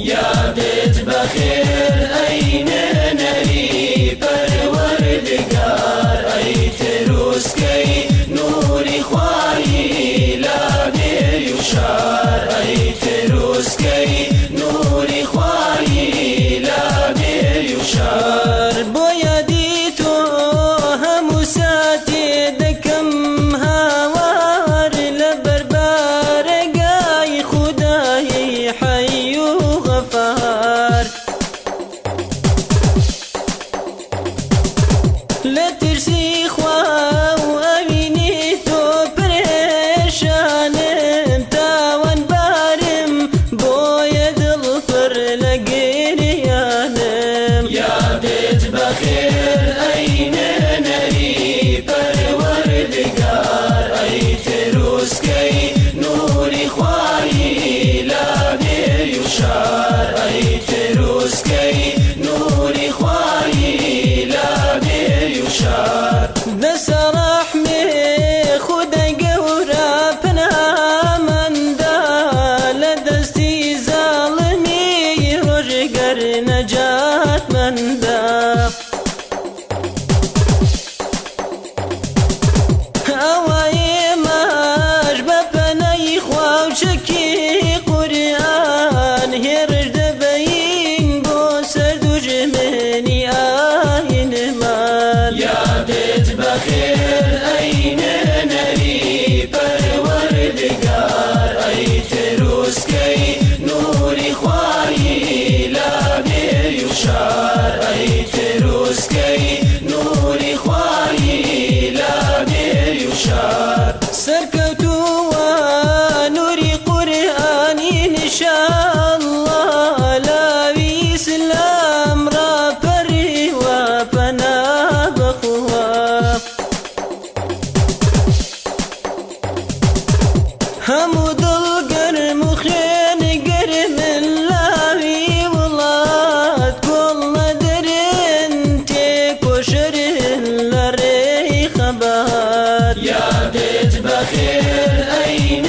يا بيت بخير أين نري پروردگار أي تروسكي نوري خواري لا بيشار أي تروسكي نوري خواري لا بيشار بويا ديتو هم ساتي دكم هاوار لبربار قاي خداي حي وغفار لا ترسي خوا وأميني تو بريشانم تاوان بارم بويا دلفر لقيريانم يا بيت بخير أين نري پروردگار أي تروسكي نوري خواري لا بيشار أي تروسكي نوري خواري لا بيشار دس رحمي خدا قورا پنا من دا لدستي ظالمي رجقر نجات من دا أواي ماش ببناي خواو شكي قرآن هرج دبين بو سردو جمني آين مال يا بيت بخير أين نري پروردگار أي تروسكي نوري خواري لا بيشار أي تروسكي نوري خواري لا بيشار سركوتو نوري قرآن إن شاء الله لا بإسلام را بري وبنا بخوا همو دلقر مخين قر من لاوي ولاد كل درن تيكو شرن لري خبات يا بيت بخير أين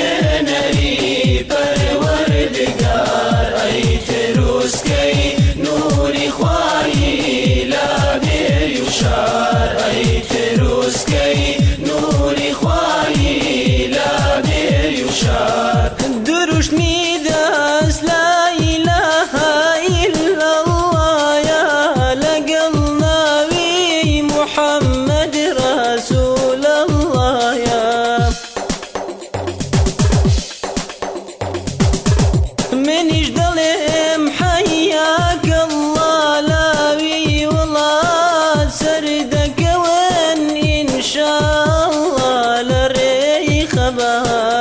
نري پروردگار أي تروسكي نوري خواري لا بيشار أي تروسكي نوري خواري لا بيشار دروش ميداس لا إله إلا الله يا لقلنا بي محمد رسول الله يا من يجدلهم حياك الله لا بي والله سردك وين إن شاء الله لري خبر